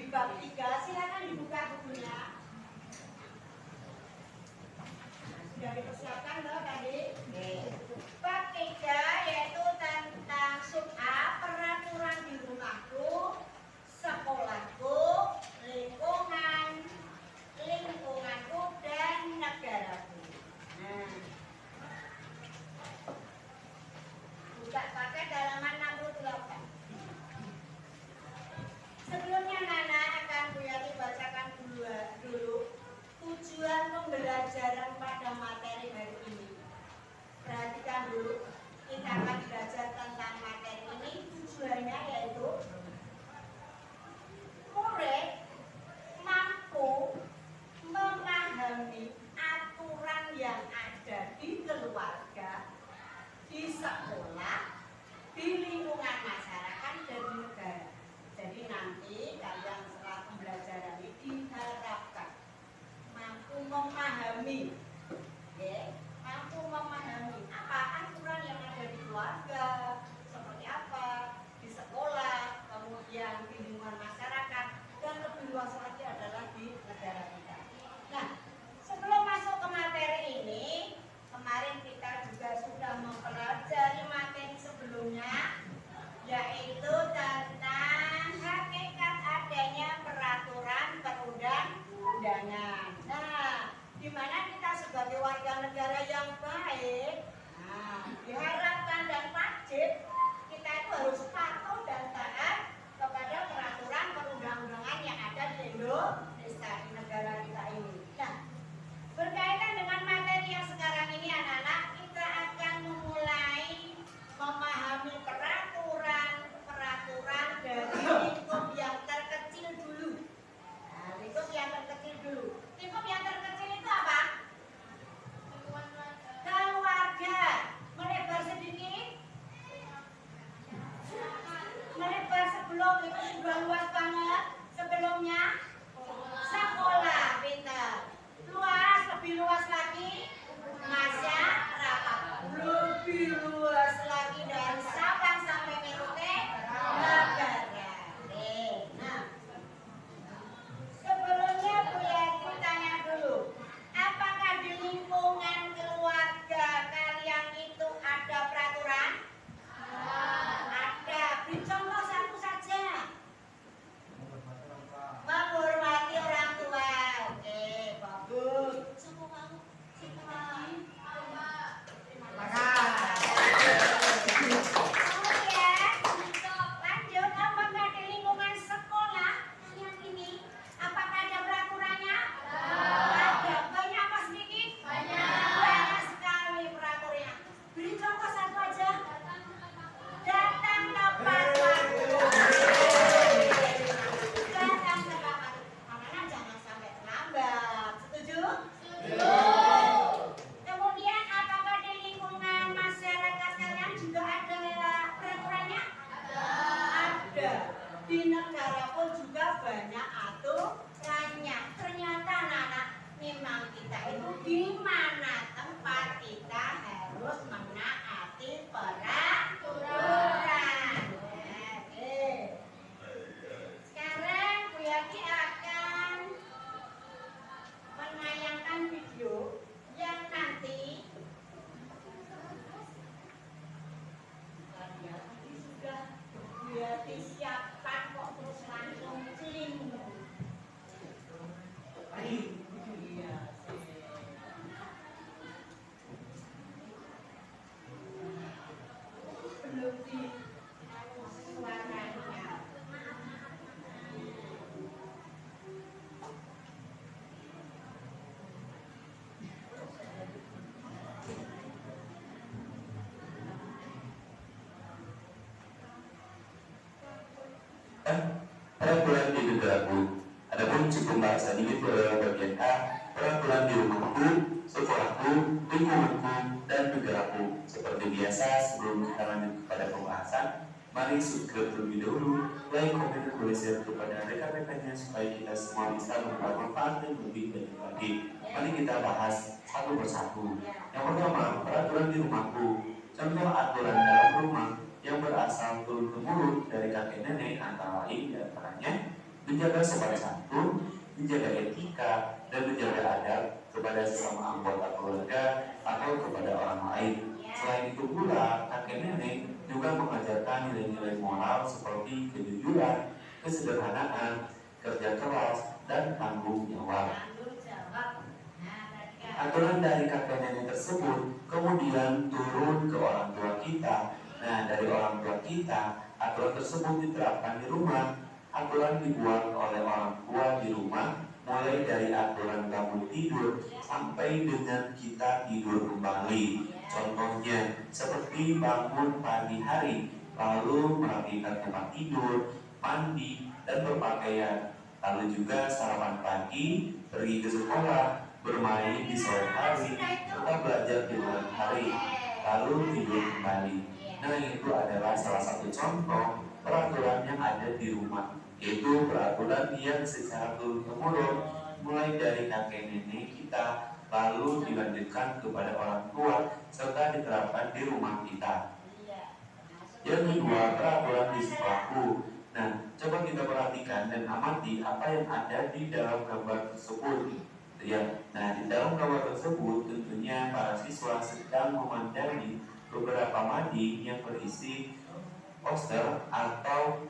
bab 3, silakan dibuka bukunya. Sudah dipersiapkan loh tadi. Bab 3 yaitu tentang sub A, peraturan di rumahku, sekolahku, lingkunganku dan negaraku. Nah, buka pakai halaman 68. Sebelumnya Nana akan Bu Yati bacakan dulu tujuan pembelajaran pada materi hari ini. Perhatikan dulu, kita akan belajar tentang materi ini. Tujuannya yaitu murid mampu memahami aturan yang ada di keluarga, di sekolah, di lingkungan masyarakat dan di negara. Jadi nanti kalian setelah pembelajaran ini diharapkan mampu memahami, mampu memahami apa aturan yang ada di keluarga, seperti apa di sekolah, kemudian di lingkungan masyarakat, dan lebih luas lagi adalah di negara kita. Nah, sebelum masuk ke materi ini, kemarin kita juga sudah mempelajari materi sebelumnya, yaitu tentang hakikat adanya peraturan perundang-undangan. Nah, di mana kita sebagai warga negara yang baik, diharapkan dan wajib kita itu harus patuh dan taat kepada peraturan perundang-undangan yang ada di Indonesia, di negara kita ini. Nah, berkaitan dengan materi yang sekarang ini anak-anak, kita akan memulai memahami peraturan dari lingkup yang terkecil dulu. Nah, lingkup yang terkecil dulu. Lingkup yang terkecil itu apa? Keluarga. Melebar sedikit. Melebar sebelum itu sudah luas banget. Sebelumnya sekolah, pintar. Luas, lebih luas lagi. Masyarakat. Lebih luas lagi dari Sabang sampai Merauke, negara. Nah, sebelumnya Bu Yati tanya dulu, apakah di lingkungan keluarga kalian itu ada peraturan? Ada. Beri contoh satu saja. Menghormati orang tua. Oke, bagus. Siapa mau? Siapa lagi? Terima kasih. Lanjut, apakah di lingkungan sekolah yang ini, apakah ada peraturannya? Ada. Banyak apa sedikit? Banyak sekali peraturannya. Beri contoh satu aja. Datang tepat waktu. Datang tepat waktu. Anak-anak jangan sampai terlambat. Setuju? Kemudian apakah di lingkungan masyarakat kalian juga ada peraturannya? Ada. Di negara pun juga banyak aturannya. Ternyata anak-anak, memang kita itu di mana tempat kita harus menaati peraturan. Oke. Sekarang Bu Yati akan menayangkan video yang nanti tadi sudah Bu Yati siapkan kok terus langsung celing. Iya sih. Belum di suaranya. Peraturan di negaraku. Adapun cukup bahasan ini adalah bagian A, peraturan di rumahku, sekolahku, lingkunganku, dan negaraku. Seperti biasa, sebelum kita lanjut kepada pembahasan, mari subscribe terlebih dahulu, like, komen, dan share kepada rekan-rekannya supaya kita semua bisa mendapat manfaat yang lebih banyak lagi. Mari kita bahas satu persatu. Yang pertama, peraturan di rumahku. Contoh aturan dalam rumah yang berasal turun-temurun dari kakek nenek antara lain diantaranya menjaga sopan santun, menjaga etika, dan menjaga adab kepada sesama anggota keluarga atau kepada orang lain. Selain itu pula, kakek nenek juga mengajarkan nilai-nilai moral seperti kejujuran, kesederhanaan, kerja keras, dan tanggung jawab. Aturan dari kakek nenek tersebut kemudian turun ke orang tua kita. Nah, dari orang tua kita, aturan tersebut diterapkan di rumah. Aturan dibuat oleh orang tua di rumah, mulai dari aturan bangun tidur sampai dengan kita tidur kembali. Contohnya, seperti bangun pagi hari, lalu merapikan tempat tidur, mandi, dan berpakaian. Lalu juga sarapan pagi, pergi ke sekolah, bermain di sore hari, tetap belajar di malam hari, lalu tidur kembali. Nah, itu adalah salah satu contoh peraturan yang ada di rumah, yaitu peraturan yang secara turun-temurun mulai dari kakek nenek kita, lalu dilanjutkan kepada orang tua, serta diterapkan di rumah kita. Yang kedua, peraturan di sekolahku. Nah, coba kita perhatikan dan amati apa yang ada di dalam gambar tersebut. Ya, nah di dalam gambar tersebut tentunya para siswa sedang memandangi beberapa mading yang berisi poster atau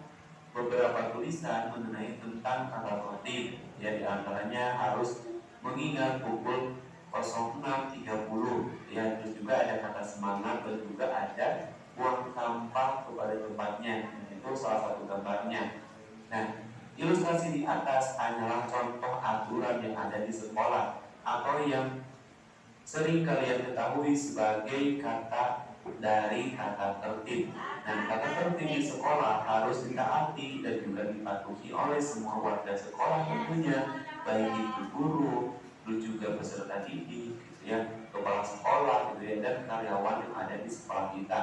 beberapa tulisan mengenai tentang kata tertib. Ya, di antaranya harus mengingat pukul 06.30. Ya, terus juga ada kata semangat dan juga ada buang sampah kepada tempatnya. Itu salah satu gambarnya. Nah, ilustrasi di atas hanyalah contoh aturan yang ada di sekolah atau yang sering kalian ketahui sebagai kata dari kata tertib. Dan kata tertib di sekolah harus ditaati dan juga dipatuhi oleh semua warga sekolah tentunya, baik itu guru, terus juga peserta didik, gitu ya, kepala sekolah, gitu ya, dan karyawan yang ada di sekolah kita.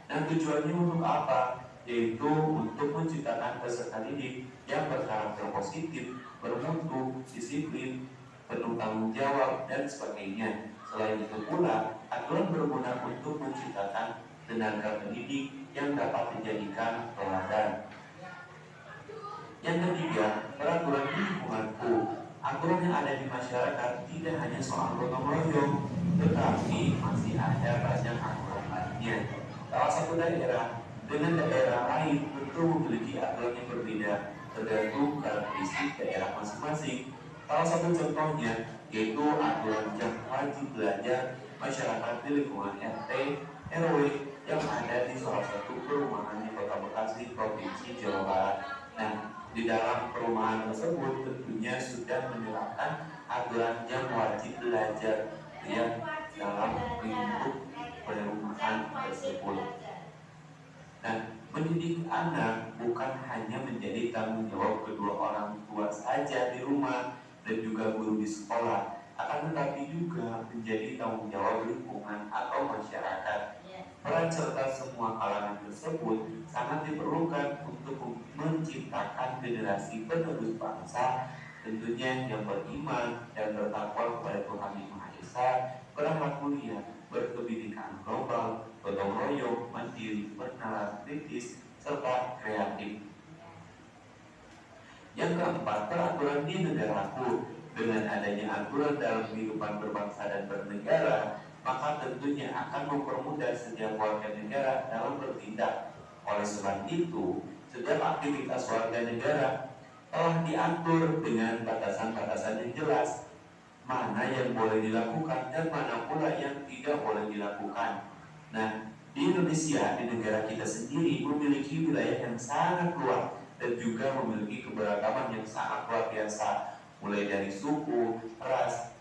Dan tujuannya untuk apa? Yaitu untuk menciptakan peserta didik yang berkarakter positif, bermutu, disiplin, penuh tanggung jawab, dan sebagainya. Selain itu pula, aturan berguna untuk menciptakan tenaga pendidik yang dapat dijadikan teladan. Yang ketiga, peraturan di lingkunganku. Aturan yang ada di masyarakat tidak hanya soal gotong royong, tetapi masih ada banyak aturan lainnya. Salah satu daerah dengan daerah lain tentu memiliki aturan yang berbeda tergantung karakteristik daerah masing-masing. Salah satu contohnya yaitu aturan jam wajib belajar masyarakat di lingkungan RT RW yang ada di salah satu perumahan di Kota Bekasi, Provinsi Jawa Barat. Nah, di dalam perumahan tersebut tentunya sudah menerapkan aturan jam wajib belajar yang dalam lingkup perumahan tersebut. Nah, mendidik anak bukan hanya menjadi tanggung jawab kedua orang tua saja di rumah dan juga guru di sekolah, akan tetapi juga menjadi tanggung jawab lingkungan atau masyarakat. Peran serta semua kalangan tersebut sangat diperlukan untuk menciptakan generasi penerus bangsa, tentunya yang beriman dan bertakwa kepada Tuhan Yang Maha Esa, berakhlak mulia, berpendidikan global, gotong royong, mandiri, bernalar, kritis, serta kreatif. Yang keempat, peraturan di negaraku. Dengan adanya aturan dalam kehidupan berbangsa dan bernegara, maka tentunya akan mempermudah setiap warga negara dalam bertindak. Oleh sebab itu, setiap aktivitas warga negara telah diatur dengan batasan-batasan yang jelas, mana yang boleh dilakukan dan mana pula yang tidak boleh dilakukan. Nah, di Indonesia, di negara kita sendiri memiliki wilayah yang sangat luas dan juga memiliki keberagaman yang sangat luar biasa, mulai dari suku, ras,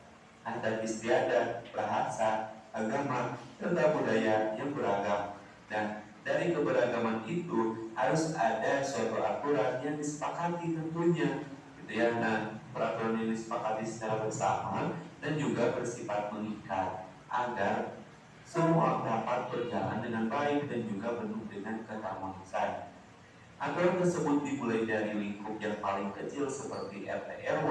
adat istiadat, bahasa, agama, serta budaya yang beragam. Dan dari keberagaman itu harus ada suatu aturan yang disepakati tentunya, gitu ya. Nah, peraturan ini disepakati secara bersama dan juga bersifat mengikat agar semua dapat berjalan dengan baik dan juga penuh dengan keharmonisan. Aturan tersebut dimulai dari lingkup yang paling kecil seperti RT RW,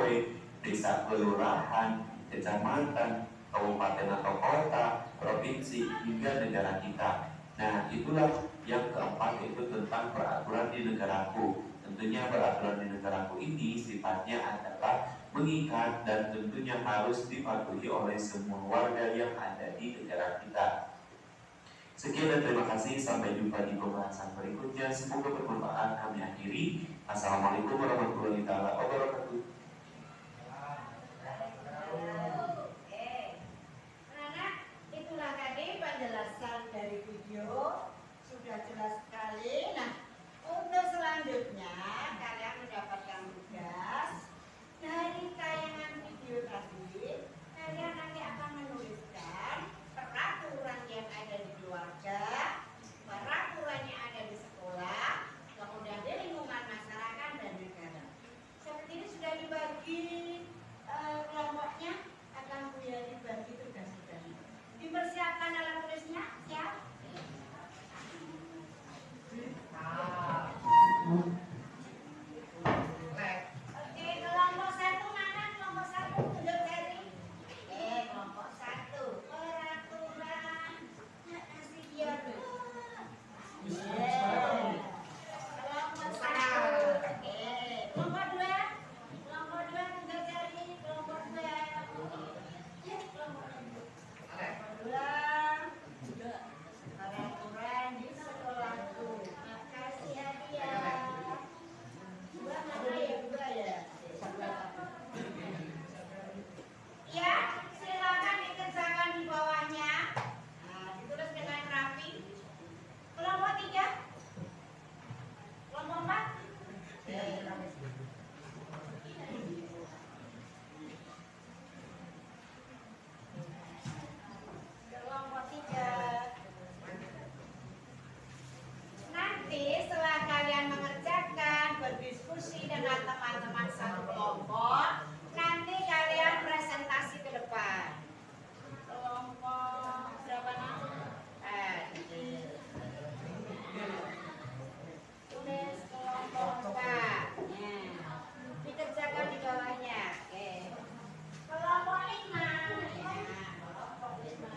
desa kelurahan, kecamatan, kabupaten atau kota, provinsi, hingga negara kita. Nah, itulah yang keempat, itu tentang peraturan di negaraku. Tentunya peraturan di negaraku ini sifatnya adalah mengikat dan tentunya harus dipatuhi oleh semua warga yang ada di negara kita. Sekian dan terima kasih. Sampai jumpa di pembahasan berikutnya. Semoga bermanfaat. Kami akhiri. Assalamualaikum warahmatullahi wabarakatuh. Anak-anak, itulah tadi penjelasan dari video. Sudah jelas sekali. Nah, untuk selanjutnya kalian mendapatkan tugas dari tayangan video tadi. Kalian nanti akan menuliskan peraturan yang ada di keluarga, peraturan yang ada di sekolah, kemudian di lingkungan masyarakat dan negara. Seperti ini sudah dibagi kelompoknya, akan Buya dibagi tugas-tugasnya. Dipersiapkan alat tulisnya, siap? Oke, kelompok satu mana? Kelompok satu tunjuk jari. Kelompok satu peraturan. Kasih dia tuh. Kelompok satu. Kelompok dua. Kelompok dua tunjuk jari. Kelompok dua. Kelompok dua. Peraturan di sekolahku. Makasih hadiah. Dua mana ya? Dua ya? Ya, silakan dikerjakan di bawahnya. Nah, ditulis dengan rapi. Kelompok tiga, kelompok empat. Kelompok tiga. Nanti setelah kalian mengerjakan, berdiskusi dengan teman-teman satu kelompok, nanti kalian presentasi ke depan. Kelompok berapa nama? Tulis kelompok 4. Dikerjakan di bawahnya. Oke. Kelompok 5. Kelompok 5. Kelompok 5.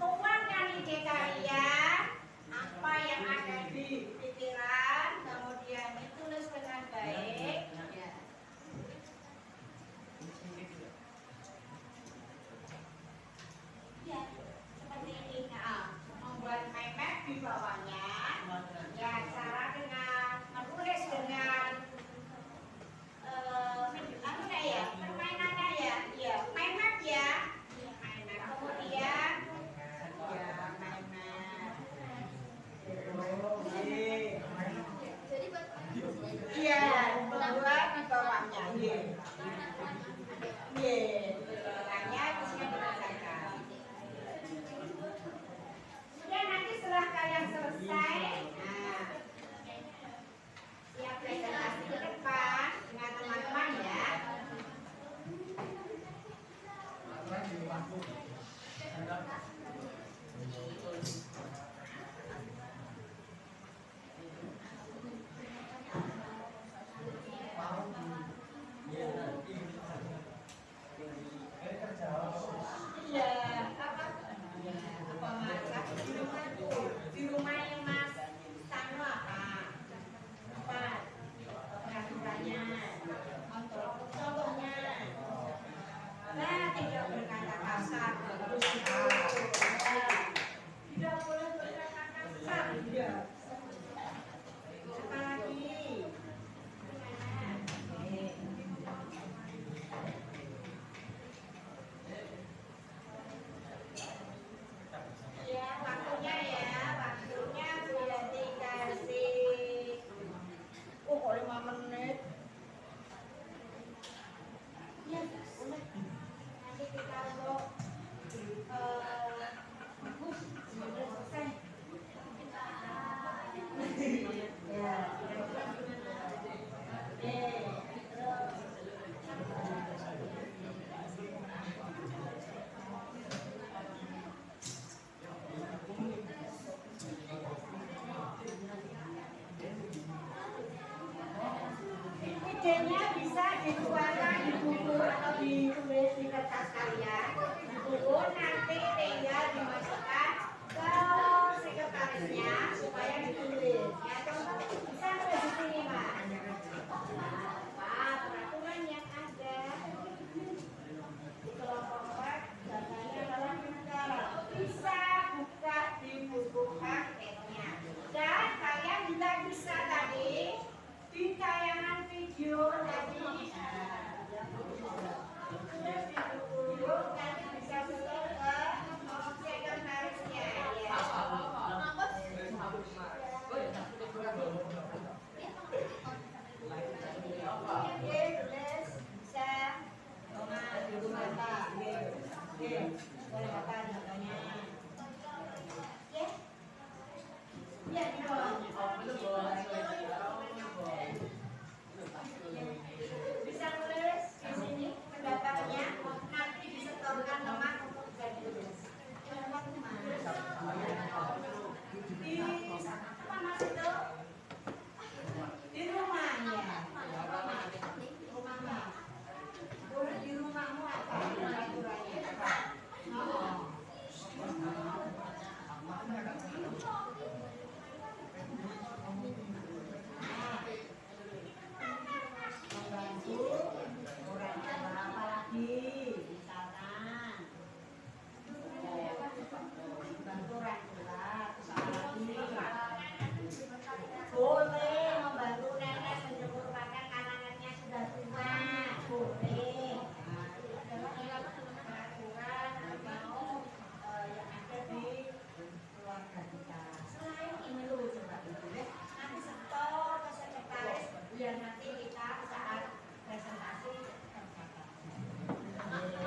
Tuangkan ide kalian, apa yang ada di pikiran, kemudian ditulis dengan baik. Ya, seperti ini. Nah, membuat mind map di bawahnya. Ya, cara dengan menulis dengan apa ya? Permainannya ya. Iya, mind map ya. Mind map. Kemudian ya, mind map. Iya, membuat di bawahnya. Iya. Iya, tulisannya bisa dikerjakan. Kemudian nanti setelah kalian selesai, nah, siap presentasi ke depan dengan teman-teman ya. Iya, apa masak di rumah tuh? Di rumah yang Mas Tano apa? Peraturannya, contohnya. Nah, tidak berkata kasar. idenya bisa dituangkan di buku atau ditulis di kertas kalian. Di buku nanti tinggal dimasukkan ke sekretarisnya supaya ditulis. Ya, contoh bisa tulis di sini, Pak. Nah, peraturan yang ada di kelompok 4 datanya adalah bisa buka di buku prakteknya. Dan kalian juga bisa tadi di tayangan video tadi nanti bisa setor ke sekretarisnya ya. Oke, tulis bisa di rumah Pak. Oke, boleh apa datanya? Ya, ya di bawahnya. Bisa tulis di sini pendapatnya, nanti disetorkan teman untuk bisa ditulis. Di mana itu? Di rumahnya. Rumahnya. Di rumahmu apa? Peraturannya. Oh. Membantu orang tua apa lagi? Misalkan membantu orang tua apa lagi? Boleh membantu nenek menjemur pakaian kanannya sudah tua. Boleh. Nah, itu adalah peraturan atau yang ada di keluarga kita. Selain ini dulu coba dulu ya. Nanti setor ke sekretaris biar nanti kita saat presentasi tercatat. Ayo.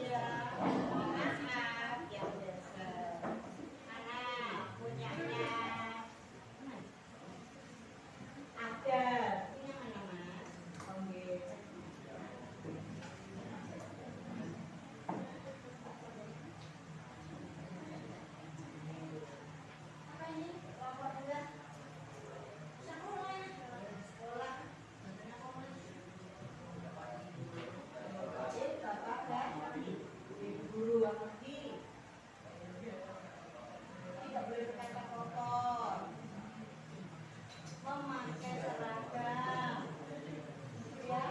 Ya, maaf ya udah. Mana punyanya? Ada. Punya mana Mas? Oke. Apa ini? Lapor juga. Sekolah. Sekolah. Oke, Bapak dan Ibu guru yang pergi. Tidak boleh berkata kotor. Memakai seragam. Ya.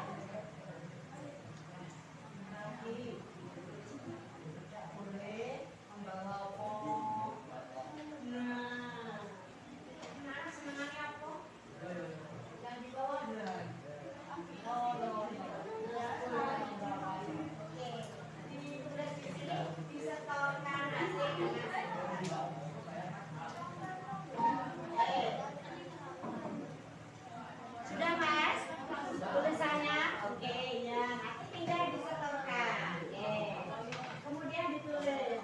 Lagi. Tidak boleh membawa pom. Nah, senangnya apa? Yang di bawah. Oke. Ditulis di sini disetorkan nanti dengan sudah Mas? Tulisannya? Oke, ya. Nanti tinggal disetorkan. Oke. Kemudian ditulis.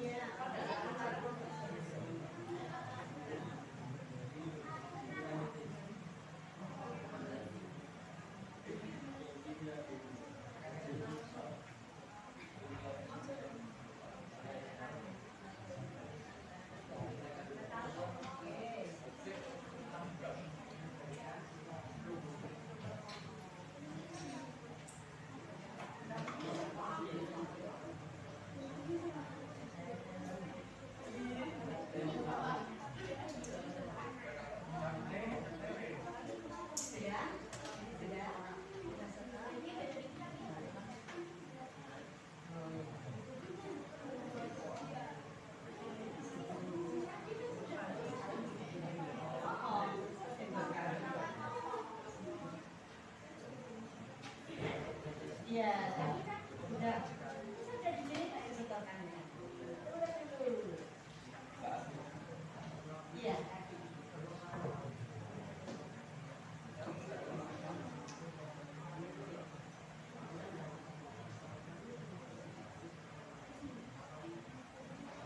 Iya. Iya, sudah. Sudah di sini tak disetorkannya. Iya.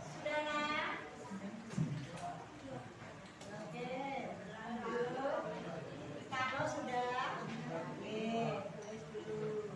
Sudah nak? Oke, lanjut. Kado sudah? Oke, tulis dulu.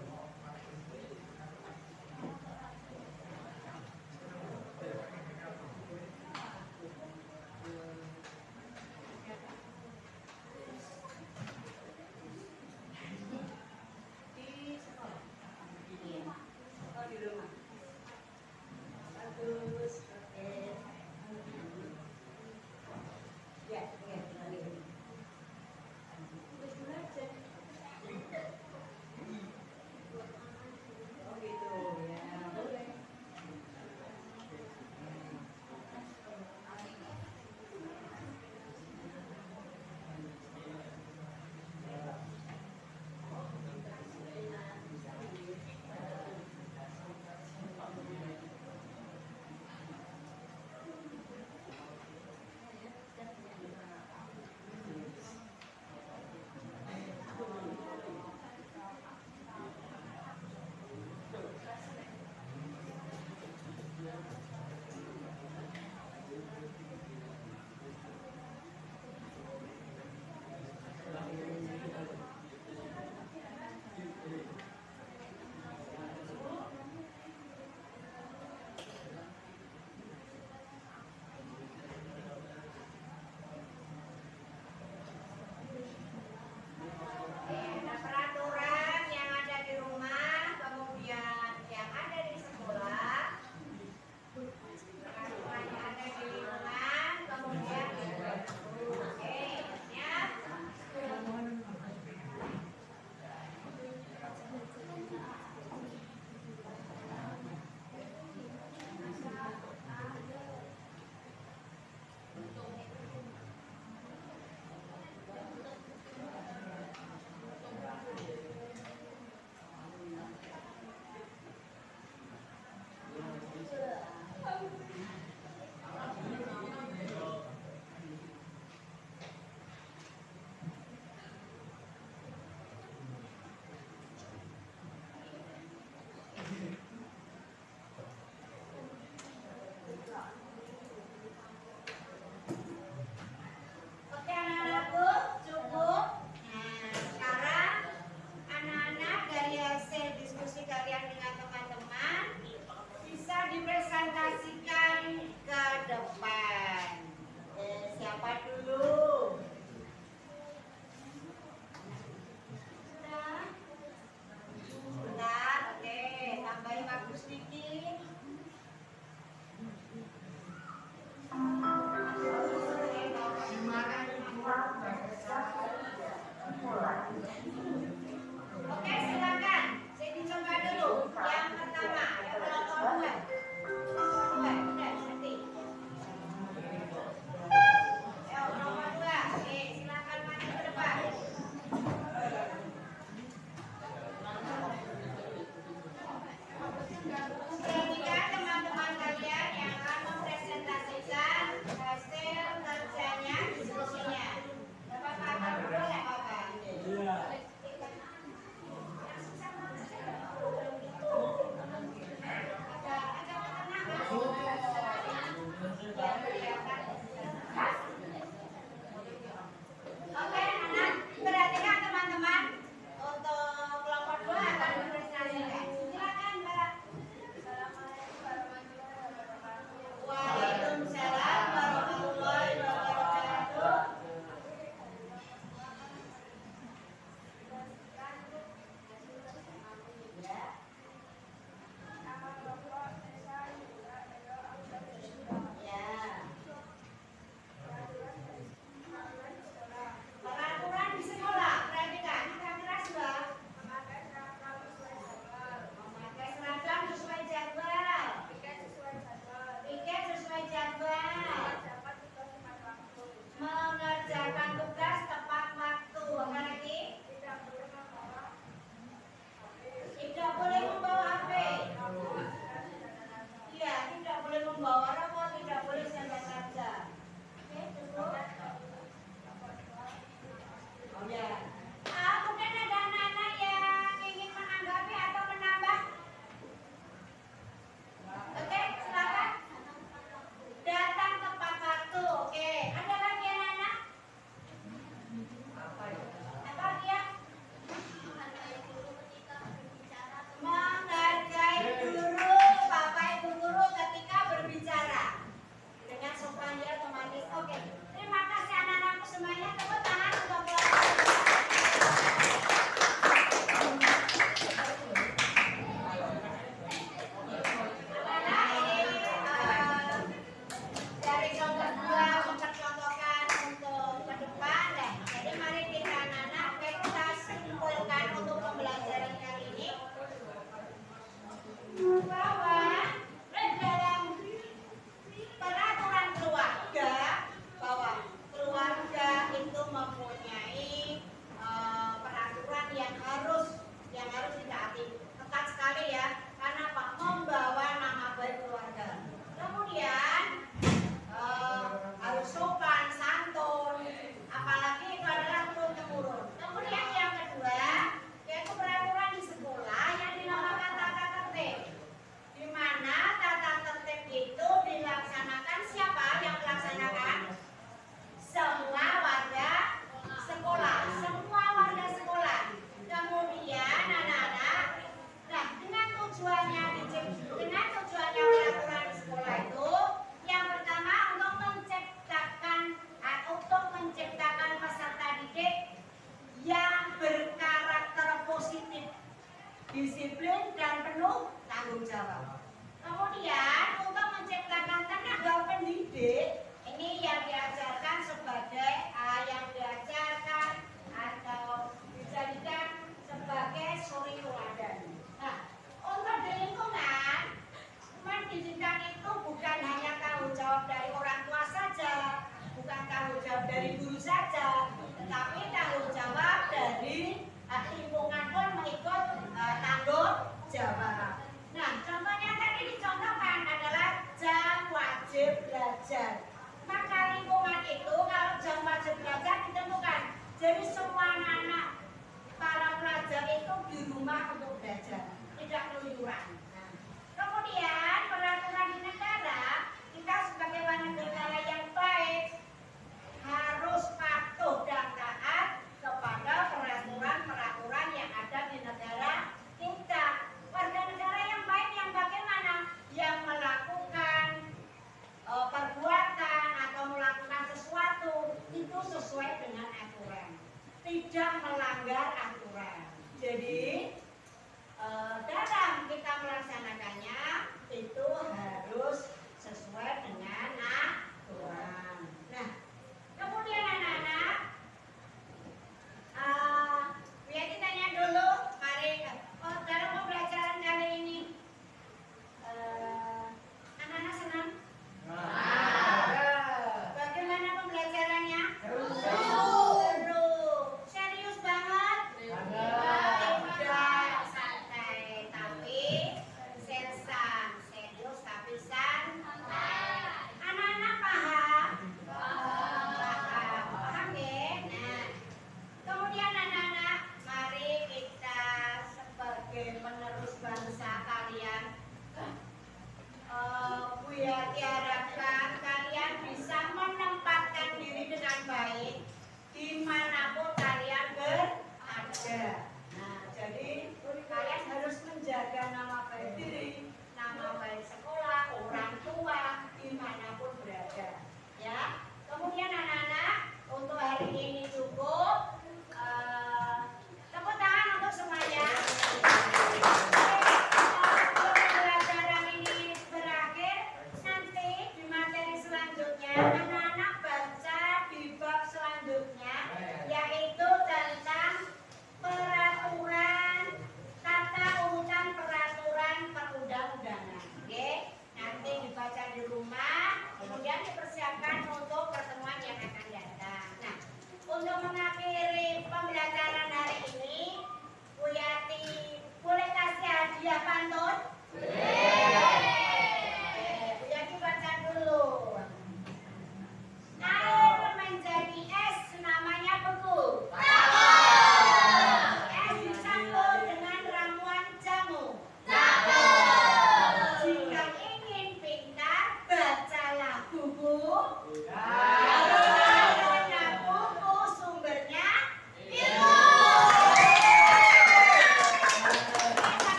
saja, tetapi tanggung jawab dari lingkungan pun mengikut tanggung jawab. Nah, contohnya tadi dicontohkan adalah jam wajib belajar. Maka lingkungan itu kalau jam wajib belajar ditentukan. Jadi semua anak-anak para pelajar itu di rumah untuk belajar, tidak keluyuran. Nah, kemudian peraturan di negara, kita sebagai warga negara yang baik harus patuh dan taat kepada peraturan-peraturan yang ada di negara kita. Warga negara yang baik yang bagaimana? Yang melakukan perbuatan atau melakukan sesuatu itu sesuai dengan aturan, tidak melanggar aturan. Jadi dalam kita melaksanakannya itu harus